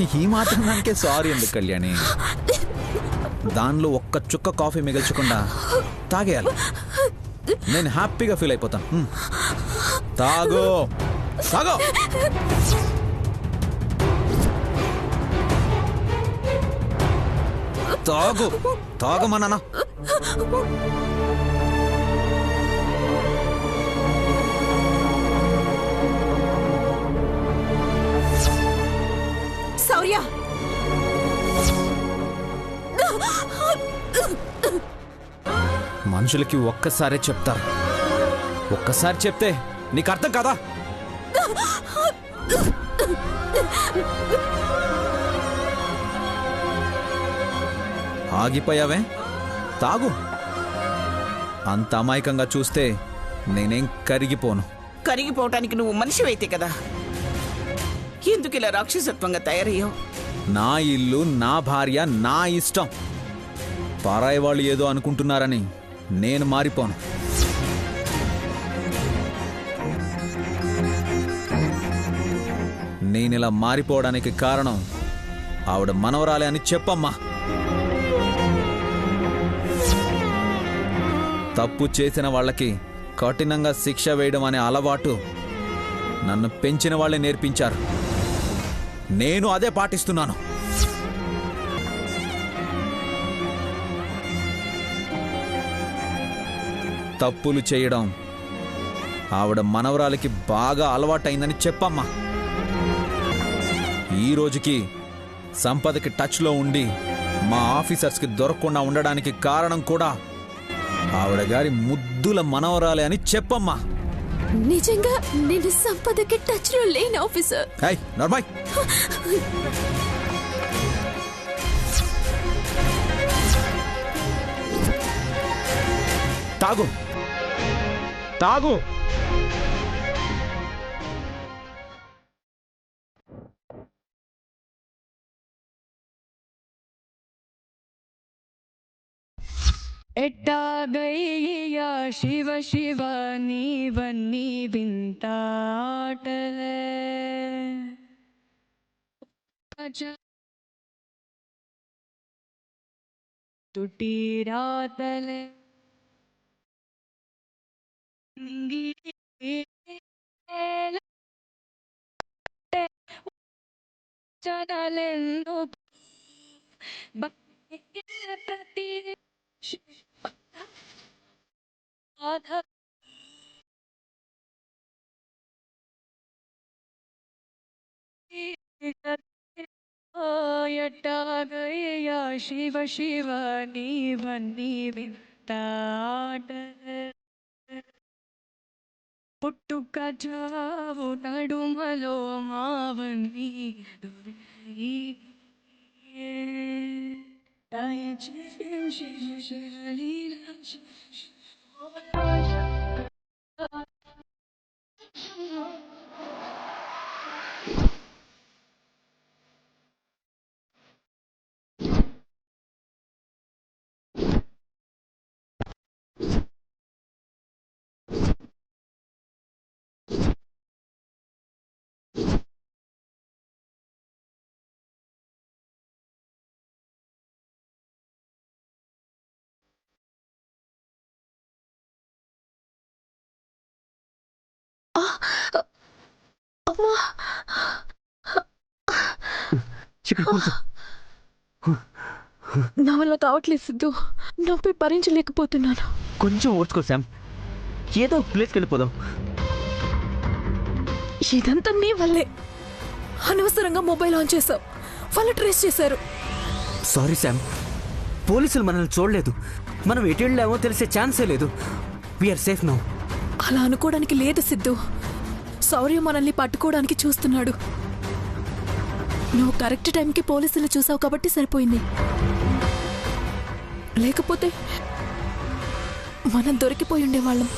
ఈ మాత్రానికే సారీ ఎందుకు కళ్యాణి? దానిలో ఒక్క చుక్క కాఫీ మిగల్చకుండా తాగేయాలి. నేను హ్యాపీగా ఫీల్ అయిపోతాను. తాగో తాగో. తాగు తాగమన్నా. శౌర్య, మనుషులకి ఒక్కసారే చెప్తారు. ఒక్కసారి చెప్తే నీకు అర్థం కదా? ఆగిపోయావే? తాగు. అంత అమాయకంగా చూస్తే నేనేం కరిగిపోను. కరిగిపోవటానికి నువ్వు మనిషివైతే కదా, ఎందుకు ఇలా రాక్షసత్వంగా తయారయ్యావు? నా ఇల్లు, నా భార్య, నా ఇష్టం. పారాయి వాళ్ళు ఏదో అనుకుంటున్నారని నేను మారిపోను. నేనిలా మారిపోవడానికి కారణం ఆవిడ మనవరాలే అని చెప్పమ్మా. తప్పు చేసిన వాళ్ళకి కఠినంగా శిక్ష వేయడం అనే అలవాటు నన్ను పెంచిన వాళ్ళే నేర్పించారు. నేను అదే పాటిస్తున్నాను. తప్పులు చేయడం ఆవిడ మనవరాలికి బాగా అలవాటైందని చెప్పమ్మా. ఈ రోజుకి సంపదకి టచ్లో ఉండి మా ఆఫీసర్స్కి దొరకకుండా ఉండడానికి కారణం కూడా ఆవిడ గారి ముద్దుల మనవరాలే అని చెప్పమ్మా. నిజంగా నేను సంపదకి టచ్ లో లేను ఆఫీసర్. నార్మల్. తాగు తాగు. ఎట్టాగయ్యా శివ శివ నీవన్నీ వింత ఆటలే, తుటి రాతలే, చదలెందు ప్రతి ఎట్టాగయ్యా శివ శివ నీవన్నీ వింత ఆటలే, పుట్టుక చావు నడుమలో మావన్నీ నా వల్ల కావట్లేదు సిద్ధు. నొప్పి భరించలేకపోతున్నాను. కొంచెం ఓర్చుకో శామ్, ఏదో ప్లేస్కి వెళ్ళిపోదాం. ఇదంతా నీ వల్లే. అనవసరంగా మొబైల్ ఆన్ చేసావు. వాళ్ళు ట్రేస్ చేశారు. సారీ శామ్, పోలీసులు మనల్ని చూడలేదు. మనం ఎటు వెళ్ళామో తెలిసే ఛాన్సే లేదు. We're safe now. అలా అనుకోవడానికి లేదు సిద్ధు. శౌర్య మనల్ని పట్టుకోవడానికి చూస్తున్నాడు. నువ్వు కరెక్ట్ టైంకి పోలీసులు చూసావు కాబట్టి సరిపోయింది. లేకపోతే మనం దొరికిపోయి ఉండేవాళ్ళం.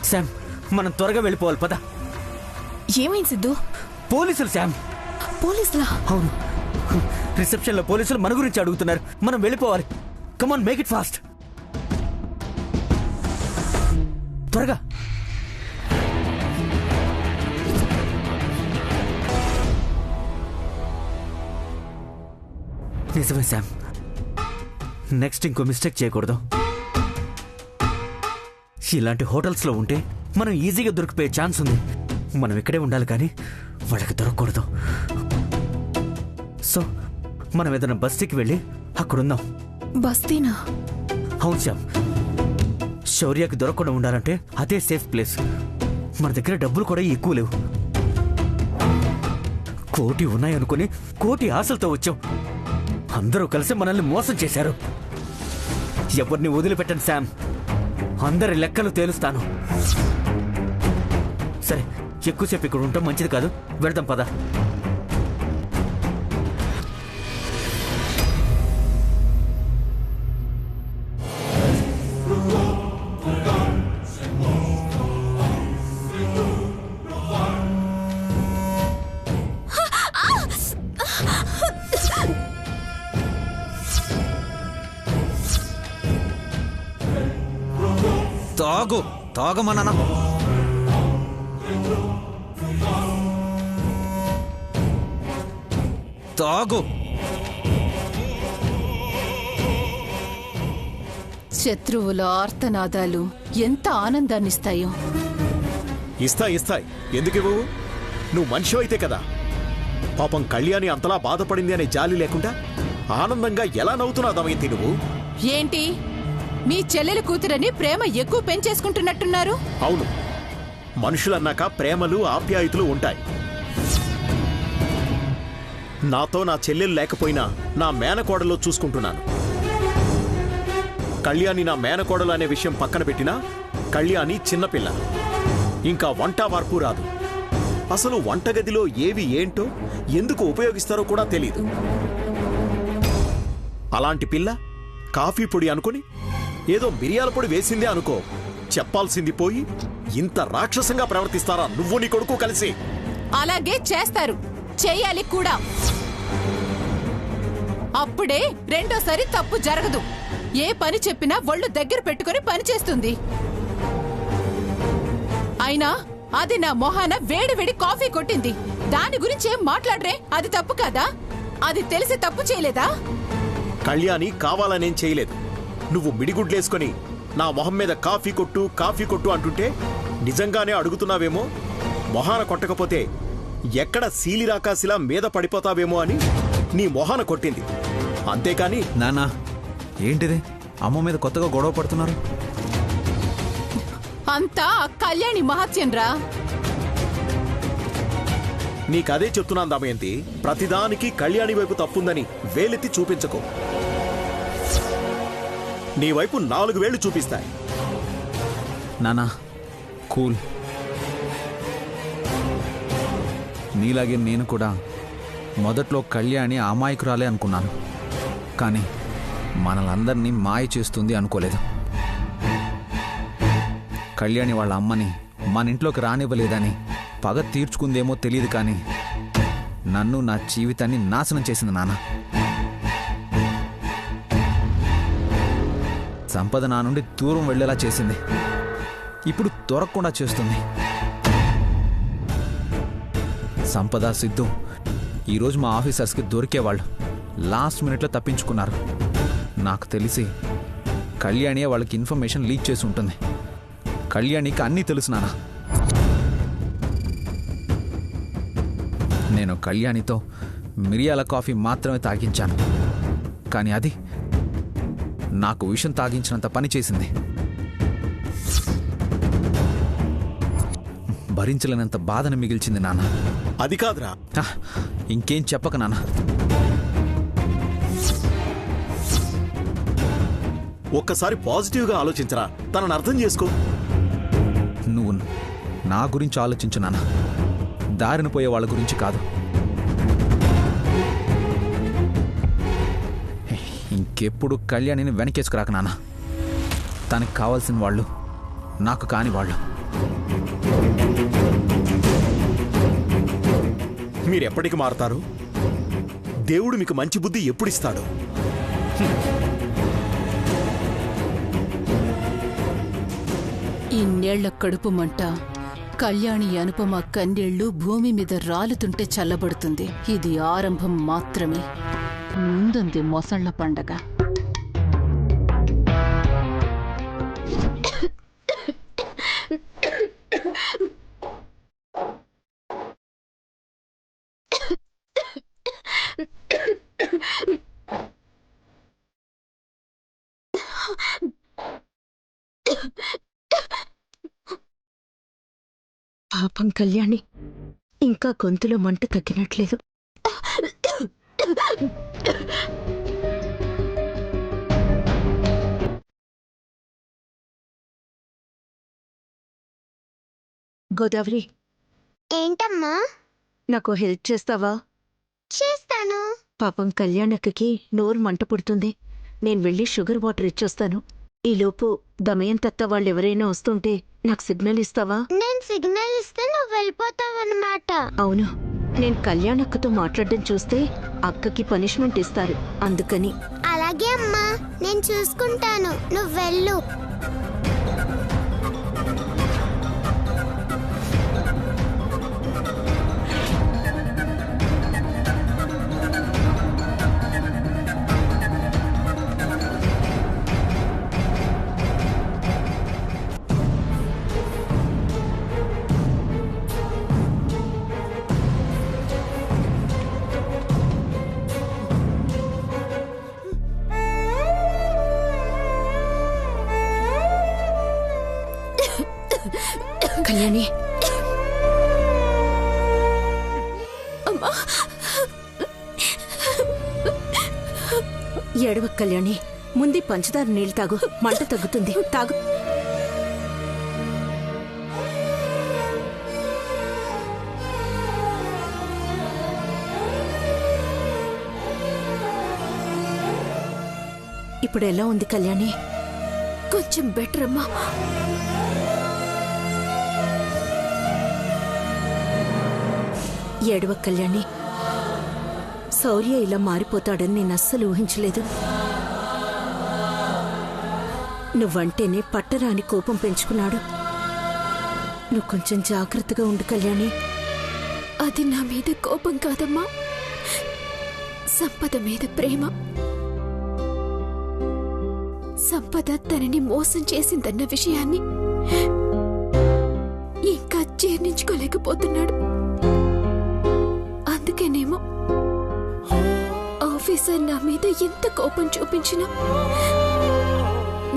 శామ్, మనం త్వరగా వెళ్ళిపోవాలి. పద. ఏమైంది సిద్ధు? పోలీసులు శామ్. పోలీసులా? అవును, రిసెప్షన్లో పోలీసులు మన గురించి అడుగుతున్నారు. మనం వెళ్ళిపోవాలి. కమాన్, మేక్ ఇట్ ఫాస్ట్. త్వరగా. నిజమే శామ్, నెక్స్ట్ ఇంకో మిస్టేక్ చేయకూడదు. ఇలాంటి హోటల్స్లో ఉంటే మనం ఈజీగా దొరికిపోయే ఛాన్స్ ఉంది. మనం ఇక్కడే ఉండాలి, కానీ వాళ్ళకి దొరకకూడదు. సో మనం ఏదైనా బస్తీకి వెళ్ళి అక్కడుందాం. బస్తీనా? అవును శ్యామ్, శౌర్యకి దొరకకుండా ఉండాలంటే అదే సేఫ్ ప్లేస్. మన దగ్గర డబ్బులు కూడా ఎక్కువ లేవు. 1 కోటి ఉన్నాయనుకుని 1 కోటి ఆశలతో వచ్చాం. అందరూ కలిసి మనల్ని మోసం చేశారు. ఎవరిని వదిలిపెట్టండి శామ్, అందరి లెక్కలు తేలుస్తాను. సరే, ఎక్కువసేపు ఇక్కడ ఉంటాం మంచిది కాదు. వెళ్దాం పద. తాగు, తాగమన్నా. తాగు. శత్రువుల ఆర్తనాదాలు ఎంత ఆనందాన్నిస్తాయో. ఇస్తాయి. ఎందుకు ఇవ్వవు? నువ్వు మనిషి అయితే కదా. పాపం కళ్యాణి అంతలా బాధపడింది అనే జాలి లేకుండా ఆనందంగా ఎలా నవ్వుతున్నావు దమయంతి నువ్వు? ఏంటి, మీ చెల్లెలి కూతురని ప్రేమ ఎక్కువ పెంచేసుకుంటున్నట్టున్నారు? అవును, మనుషులన్నాక ప్రేమలు ఆప్యాయతలు ఉంటాయి. నాతో నా చెల్లెలు లేకపోయినా నా మేనకోడలో చూసుకుంటున్నాను. కళ్యాణి నా మేనకోడలు అనే విషయం పక్కన పెట్టినా కళ్యాణి చిన్నపిల్ల, ఇంకా వంట వార్పు రాదు. అసలు వంటగదిలో ఏవి ఏంటో ఎందుకు ఉపయోగిస్తారో కూడా తెలీదు. అలాంటి పిల్ల కాఫీ పొడి అనుకుని ఏదో మిరియాల పొడి వేసిందే అనుకో, చెప్పాల్సింది పోయి ఇంత రాక్షసంగా ప్రవర్తిస్తారా నువ్వు నీ కొడుకు కలిసి? అలాగే చేస్తారు, చెయ్యాలి కూడా. అప్పుడే రెండోసారి తప్పు జరగదు. ఏ పని చెప్పినా ఒళ్ళు దగ్గర పెట్టుకుని పని చేస్తుంది. అయినా అది నా మొహాన వేడి కాఫీ కొట్టింది. దాని గురించి ఏం మాట్లాడరే? అది తప్పు కాదా? అది తెలిసి తప్పు చేయలేదా? కళ్యాణి కావాలనేం చేయలేదు. నువ్వు మిడిగుడ్లేసుకొని నా మొహం మీద కాఫీ కొట్టు అంటుంటే నిజంగానే అడుగుతున్నావేమో. మొహాన కొట్టకపోతే ఎక్కడ సీలిరాకాశిలా మీద పడిపోతావేమో అని నీ మొహాన కొట్టింది, అంతేకాని. నానా, ఏంటిది? అమ్మ మీద కొత్తగా గొడవ పడుతున్నారు? అంతా కళ్యాణి మహత్యం రా. నీకదే చెప్తున్నాను దమయంతి, ప్రతిదానికి కళ్యాణి వైపు తప్పుందని వేలెత్తి చూపించకు. నీ వైపు 4 వేళ్లు చూపిస్తాయి. నానా, కూల్. నీలాగే నేను కూడా మొదట్లో కళ్యాణి అమాయకురాలే అనుకున్నాను, కానీ మనలందరినీ మాయ చేస్తుంది అనుకోలేదు. కళ్యాణి వాళ్ళ అమ్మని మన ఇంట్లోకి రానివ్వలేదని పగ తీర్చుకుందేమో తెలియదు, కానీ నన్ను, నా జీవితాన్ని నాశనం చేసింది నాన్న. సంపద నా నుండి దూరం వెళ్ళేలా చేసింది, ఇప్పుడు దొరకకుండా చేస్తుంది. సంపద, సిద్ధు ఈరోజు మా ఆఫీసర్స్కి దొరికేవాళ్ళు లాస్ట్ మినిట్లో తప్పించుకున్నారు. నాకు తెలిసి కళ్యాణియే వాళ్ళకి ఇన్ఫర్మేషన్ లీక్ చేసి ఉంటుంది. కళ్యాణికి అన్నీ తెలుసు నాన్న. నేను కళ్యాణితో మిరియాల కాఫీ మాత్రమే తాగించాను, కానీ అది నాకు విషం తాగించినంత పని చేసింది. భరించలేనంత బాధను మిగిల్చింది నాన్న. అది కాదురా. ఇంకేం చెప్పక నాన్న. ఒక్కసారి పాజిటివ్గా ఆలోచించరా, తనను అర్థం చేసుకో. నువ్వు నా గురించి ఆలోచించు నాన్న, దారిన పోయే వాళ్ళ గురించి కాదు. ఇంకెప్పుడు కళ్యాణిని వెనకేసుకురాక నాన్న. తనకి కావాల్సిన వాళ్ళు నాకు కాని వాళ్ళు. మీరెప్పటికి మారతారు? దేవుడు మీకు మంచి బుద్ధి ఎప్పుడిస్తాడు? ఇన్నేళ్ల కడుపు మంట కళ్యాణి అనుపమ కన్నీళ్లు భూమి మీద రాలుతుంటే చల్లబడుతుంది. ఇది ఆరంభం మాత్రమే. ముందుంది మొసళ్ల పండగ. పాపం కళ్యాణి ఇంకా గొంతులో మంట తగ్గినట్లేదు. గోదావరి, ఏంటమ్మా? నాకు హెల్ప్ చేస్తావా? చేస్తాను. పాపం కళ్యాణక్కకి నోరు మంట పుడుతుంది. నేను వెళ్ళి షుగర్ వాటర్ ఇచ్చొస్తాను. ఈలోపు దమయంతత్త వాళ్ళెవరైనా వస్తుంటే నాకు సిగ్నల్ ఇస్తావా? నేను సిగ్నల్ ఇస్తే నువ్వు వెళ్ళిపోతావన్నమాట. అవును, నేను కళ్యాణక్కతో మాట్లాడడం చూస్తే అక్కకి పనిష్మెంట్ ఇస్తారు. అందుకని. అలాగే అమ్మా, నేను చూసుకుంటాను, నువ్వు వెళ్ళు. కళ్యాణి, ఏడవ కళ్యాణి, ముందు పంచదార నీళ్ళు తాగు, మంట తగ్గుతుంది. తాగు. ఇప్పుడు ఎలా ఉంది కళ్యాణి? కొంచెం బెటర్ అమ్మా. ఏడవ కళ్యాణి, శౌర్య ఇలా మారిపోతాడని నేను అస్సలు ఊహించలేదు. నువ్వంటేనే పట్టరాని కోపం పెంచుకున్నాడు. నువ్వు కొంచెం జాగ్రత్తగా ఉండు కళ్యాణి. అది నా మీద కోపం కాదమ్మా, సంపద మీద ప్రేమ. సంపద తనని మోసం చేసిందన్న విషయాన్ని ఇంకా జీర్ణించుకోలేకపోతున్నాడు. అందుకేనేమో ఆఫీసర్ నా మీద ఎంత కోపం చూపించినా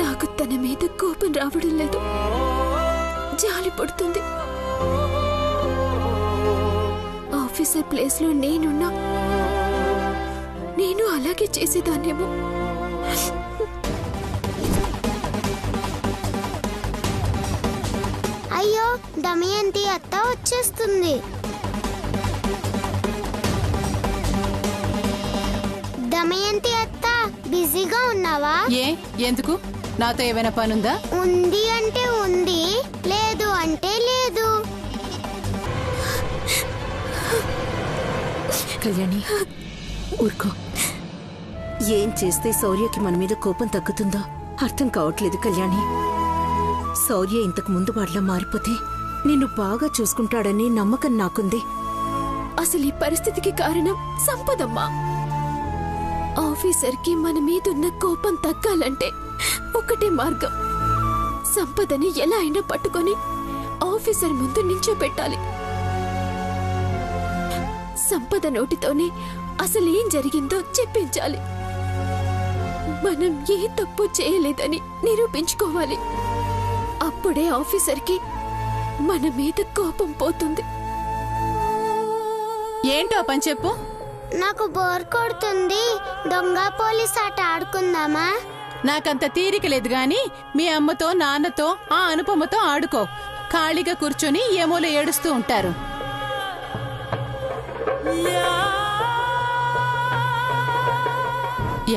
నాకు తన మీద కోపం రావడం లేదు, జాలి పడుతుంది. ఆఫీసర్ ప్లేస్లో నేనున్నా నేను అలాగే చేసేదాన్నేమో. అయ్యో, దమయంతి అత్త వచ్చేస్తుంది. దమయంతి అత్త, బిజీగా ఉన్నావా? ఎందుకు? నాతో ఏమైనా పనుందా? ఉంది అంటే ఉంది, లేదు అంటే లేదు. కళ్యాణి, ఊరుకో. ఏం చేస్తే శౌర్యకి మన మీద కోపం తగ్గుతుందో అర్థం కావట్లేదు కళ్యాణి. శౌర్య ఇంతకు ముందు వాళ్ళ మారిపోతే నిన్ను బాగా చూసుకుంటాడని నమ్మకం నాకుంది. అసలు ఈ పరిస్థితికి కారణం సంపదమ్మా. ఆఫీసర్కి మన మీదున్న కోపం తగ్గాలంటే ఒకటే మార్గం, సంపదని ఎలా అయినా పట్టుకొని ఆఫీసర్ ముందు నించోబెట్టాలి. సంపద నోటితోనే అసలు ఏం జరిగిందో చెప్పించాలి. మనం ఏ తప్పు చేయలేదని నిరూపించుకోవాలి. అప్పుడే ఆఫీసర్కి మన మీద కోపం పోతుంది. ఏంటో పని చెప్పు. నాకు బోర్ కొడుతుంది, దొంగ పోలీస్ ఆట ఆడుకుందామా? నాకంత తీరిక లేదు గాని మీ అమ్మతో నాన్నతో ఆ అనుపమతో ఆడుకో. ఖాళీగా కూర్చొని ఏమోలో ఏడుస్తూ ఉంటారు.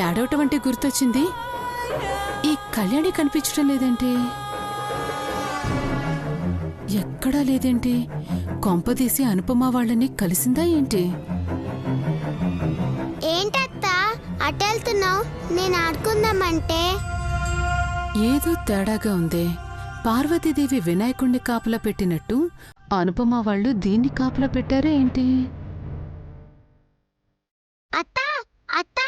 ఏడవటం అంటే గుర్తొచ్చింది, ఈ కళ్యాణి కనిపించడం లేదంటే, ఎక్కడా లేదేంటి? కొంపదీసి అనుపమ వాళ్ళని కలిసిందా ఏంటి? ఏంటత్తా అటెళ్తున్నావు? నేను ఆడుకుందామంటే ఏదో తేడాగా ఉందే. పార్వతీదేవి వినాయకుణ్ణి కాపలా పెట్టినట్టు అనుపమ వాళ్ళు దీన్ని కాపలా పెట్టారా ఏంటి? అత్తా అత్తా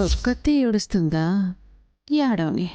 ఒక్కతే ఏడుస్తుందా? ఏడవని.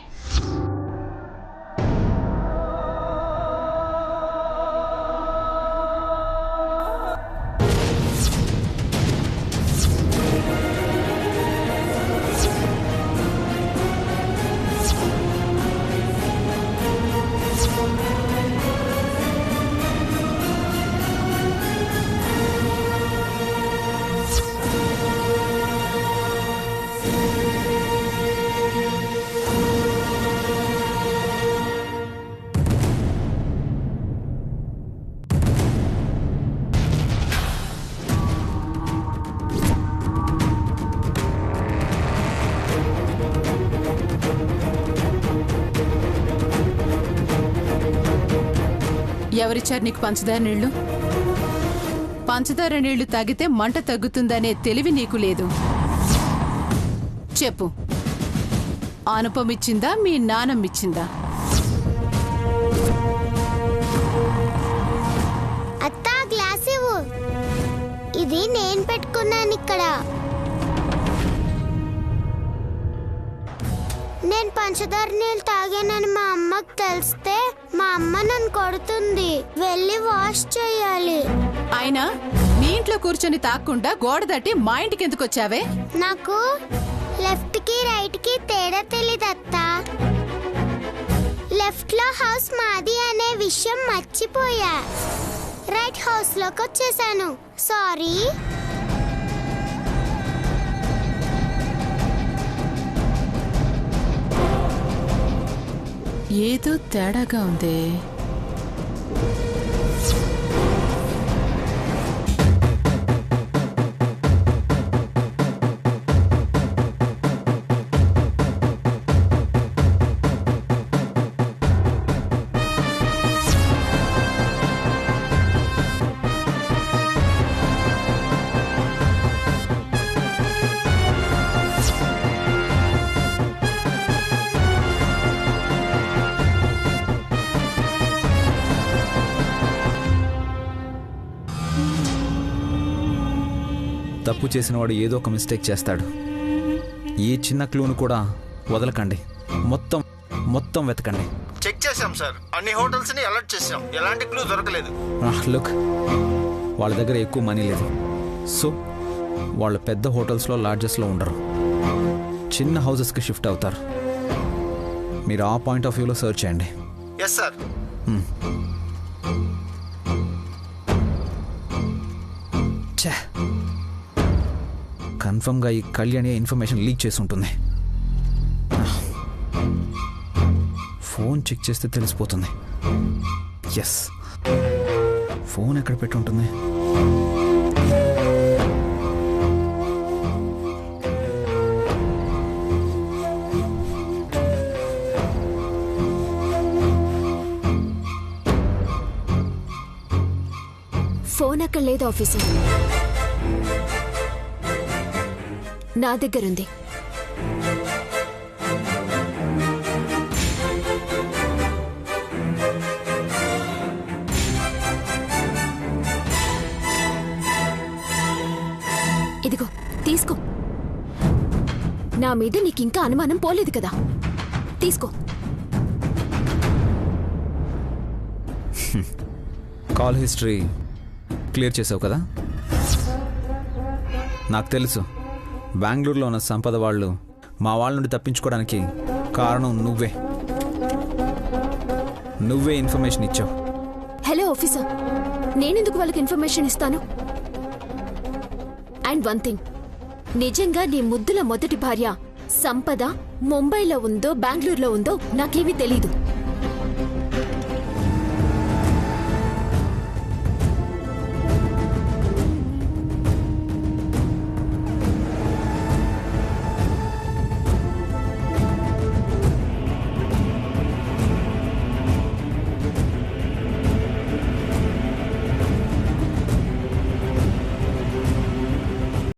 ఎవరిచ్చారు నీకు పంచదార నీళ్లు? పంచదార నీళ్లు తాగితే మంట తగ్గుతుందనే తెలివి నీకు లేదు. చెప్పు, అనుపమిచ్చిందా మీ నానమ్మిచ్చిందా? అత్తా గ్లాస్ ఇవ్వు. ఇది నేను పెట్టుకున్నాను ఇక్కడ. నేను పంచదార నీళ్ళు తాగానని మా అమ్మకు తెలిస్తే మా అమ్మ నన్ను కొడుతుంది. వెళ్ళి వాష్ చేయాలి. అయినా మీ ఇంట్లో కూర్చొని తాక్కుండా గోడ దాటి మా ఇంటికి ఎందుకు వచ్చావే? నాకు లెఫ్ట్ కి రైట్ కి తేడా తెలీదత్తా. లెఫ్ట్ లో హౌస్ మాది అనే విషయం మర్చిపోయా. రైట్ హౌస్ లోకి వచ్చేసాను. సారీ. ఏదో తేడాగా ఉందే. తప్పు చేసినవాడు ఏదో ఒక మిస్టేక్ చేస్తాడు. ఏ చిన్న క్లూను కూడా వదలకండి. మొత్తం వెతకండి. చెక్ చేశాం సార్, అన్ని హోటల్స్ ని అలర్ట్ చేశాం, ఎలాంటి క్లూ దొరకలేదు. లుక్, వాళ్ళ దగ్గర ఎక్కువ మనీ లేదు. సో వాళ్ళు పెద్ద హోటల్స్లో లాడ్జెస్లో ఉండరు, చిన్న హౌసెస్కి షిఫ్ట్ అవుతారు. మీరు ఆ పాయింట్ ఆఫ్ వ్యూలో సర్చ్ చేయండి. Yes sir. కన్ఫర్మ్గా ఈ కళ్యాణి ఇన్ఫర్మేషన్ లీక్ చేసి ఉంటుంది. ఫోన్ చెక్ చేస్తే తెలిసిపోతుంది. ఎస్, ఫోన్ ఎక్కడ పెట్టి ఉంటుంది? ఫోన్ అక్కడ లేదు ఆఫీసర్, నా దగ్గరుంది. ఇదిగో తీసుకో. నా మీద నీకింకా అనుమానం పోలేదు కదా, తీసుకో. కాల్ హిస్టరీ క్లియర్ చేసావు కదా? నాకు తెలుసు బెంగళూరులో ఉన్న సంపద వాళ్ళు మా వాళ్ళ నుండి తప్పించుకోవడానికి కారణం నువ్వే ఇన్ఫర్మేషన్ ఇచ్చావు. హలో ఆఫీసర్, నేనెందుకు వాళ్ళకి ఇన్ఫర్మేషన్ ఇస్తాను? అండ్ వన్ థింగ్, నిజంగా నీ ముద్దుల మొదటి భార్య సంపద ముంబైలో ఉందో బెంగళూరులో ఉందో నాకేమీ తెలీదు.